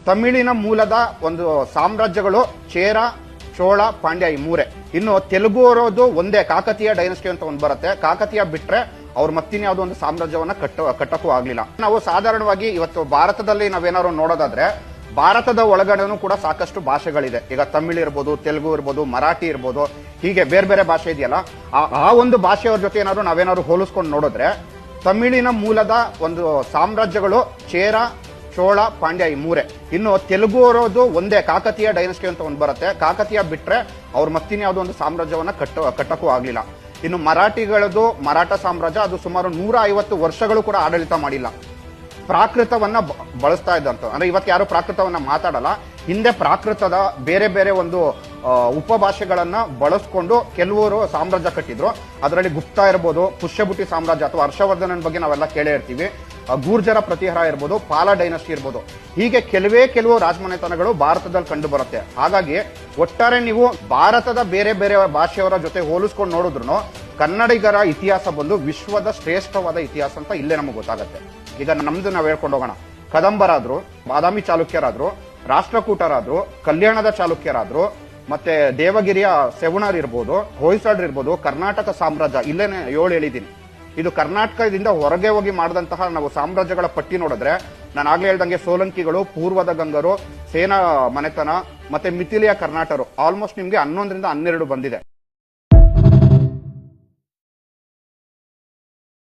ತಮಿಳಿನ ಮೂಲದ ಒಂದು ಸಾಮ್ರಾಜ್ಯಗಳು ಚೇರ, ಚೋಳ, ಪಾಂಡ್ಯ ಈ ಮೂರೇ. ಇನ್ನು ತೆಲುಗು ಅವರದು ಒಂದೇ ಕಾಕತೀಯ ಡೈನಸ್ಟಿ ಅಂತ ಒಂದು ಬರುತ್ತೆ. ಕಾಕತೀಯ ಬಿಟ್ರೆ ಅವ್ರು ಮತ್ತಿನ್ಯಾವುದೋ ಒಂದು ಸಾಮ್ರಾಜ್ಯವನ್ನ ಕಟ್ಟಕ್ಕೂ ಆಗ್ಲಿಲ್ಲ. ನಾವು ಸಾಧಾರಣವಾಗಿ ಇವತ್ತು ಭಾರತದಲ್ಲಿ ನಾವೇನಾದ್ರು ನೋಡೋದಾದ್ರೆ ಭಾರತದ ಒಳಗಡೆನೂ ಕೂಡ ಸಾಕಷ್ಟು ಭಾಷೆಗಳಿದೆ. ಈಗ ತಮಿಳ್ ಇರ್ಬೋದು, ತೆಲುಗು ಇರ್ಬೋದು, ಮರಾಠಿ ಇರ್ಬೋದು, ಹೀಗೆ ಬೇರೆ ಬೇರೆ ಭಾಷೆ ಇದೆಯಲ್ಲ. ಆ ಒಂದು ಭಾಷೆಯವ್ರ ಜೊತೆ ನಾವೇನಾದ್ರು ಹೋಲಿಸ್ಕೊಂಡು ನೋಡಿದ್ರೆ ತಮಿಳಿನ ಮೂಲದ ಒಂದು ಸಾಮ್ರಾಜ್ಯಗಳು ಚೇರ, ಚೋಳ, ಪಾಂಡ್ಯ ಈ ಮೂರೇ. ಇನ್ನು ತೆಲುಗು ಅವರದು ಒಂದೇ ಕಾಕತೀಯ ಡೈನಸ್ಟಿ ಅಂತ ಒಂದು ಬರುತ್ತೆ. ಕಾಕತೀಯ ಬಿಟ್ರೆ ಅವ್ರು ಮತ್ತಿನ್ಯಾವುದೋ ಒಂದು ಸಾಮ್ರಾಜ್ಯವನ್ನ ಕಟ್ಟಕ್ಕೂ ಆಗ್ಲಿಲ್ಲ. ಇನ್ನು ಮರಾಠಿಗಳದು ಮರಾಠ ಸಾಮ್ರಾಜ್ಯ ಅದು ಸುಮಾರು 150 ವರ್ಷಗಳು ಕೂಡ ಆಡಳಿತ ಮಾಡಿಲ್ಲ. ಪ್ರಾಕೃತವನ್ನ ಬಳಸ್ತಾ ಇದ್ದಂತ ಅಂದ್ರೆ ಇವತ್ತು ಯಾರು ಪ್ರಾಕೃತವನ್ನ ಮಾತಾಡಲ್ಲ. ಹಿಂದೆ ಪ್ರಾಕೃತದ ಬೇರೆ ಬೇರೆ ಒಂದು ಉಪಭಾಷೆಗಳನ್ನ ಬಳಸ್ಕೊಂಡು ಕೆಲವರು ಸಾಮ್ರಾಜ್ಯ ಕಟ್ಟಿದ್ರು. ಅದರಲ್ಲಿ ಗುಪ್ತ ಇರ್ಬೋದು, ಪುಷ್ಯಭುಟಿ ಸಾಮ್ರಾಜ್ಯ ಅಥವಾ ಹರ್ಷವರ್ಧನನ್ ಬಗ್ಗೆ ನಾವೆಲ್ಲ ಕೇಳೇ ಇರ್ತೀವಿ. ಗೂರ್ಜರ ಪ್ರತಿಹಾರ ಇರ್ಬೋದು, ಪಾಲ ಡೈನಸ್ಟಿ ಇರ್ಬೋದು, ಹೀಗೆ ಕೆಲವು ರಾಜಮನೆತನಗಳು ಭಾರತದಲ್ಲಿ ಕಂಡು ಬರುತ್ತೆ. ಹಾಗಾಗಿ ಒಟ್ಟಾರೆ ನೀವು ಭಾರತದ ಬೇರೆ ಬೇರೆ ಭಾಷೆಯವರ ಜೊತೆ ಹೋಲಿಸ್ಕೊಂಡು ನೋಡಿದ್ರು ಕನ್ನಡಿಗರ ಇತಿಹಾಸ ಬಂದು ವಿಶ್ವದ ಶ್ರೇಷ್ಠವಾದ ಇತಿಹಾಸ ಅಂತ ಇಲ್ಲೇ ನಮಗೆ ಗೊತ್ತಾಗುತ್ತೆ. ಈಗ ನಮ್ದು ನಾವು ಹೇಳ್ಕೊಂಡು ಹೋಗೋಣ. ಕದಂಬರಾದ್ರು, ಬಾದಾಮಿ ಚಾಲುಕ್ಯರಾದ್ರು, ರಾಷ್ಟ್ರಕೂಟರಾದ್ರು, ಕಲ್ಯಾಣದ ಚಾಲುಕ್ಯರಾದ್ರು, ಮತ್ತೆ ದೇವಗಿರಿಯ ಸೆವಣರ್ ಇರ್ಬೋದು, ಹೊಯ್ಸಳರ್ ಇರ್ಬೋದು, ಕರ್ನಾಟಕ ಸಾಮ್ರಾಜ್ಯ ಇಲ್ಲೇನೆ 7 ಹೇಳಿದ್ದೀನಿ. ಇದು ಕರ್ನಾಟಕದಿಂದ ಹೊರಗೆ ಹೋಗಿ ಮಾಡಿದಂತಹ ನಾವು ಸಾಮ್ರಾಜ್ಯಗಳ ಪಟ್ಟಿ ನೋಡಿದ್ರೆ ನಾನು ಆಗ್ಲೇ ಹೇಳ್ದಂಗೆ ಸೋಲಂಕಿಗಳು, ಪೂರ್ವದ ಗಂಗರು, ಸೇನಾ ಮನೆತನ ಮತ್ತೆ ಮಿಥಿಲಿಯ ಕರ್ನಾಟರು ಆಲ್ಮೋಸ್ಟ್ ನಿಮ್ಗೆ 11 ರಿಂದ 12 ಬಂದಿದೆ.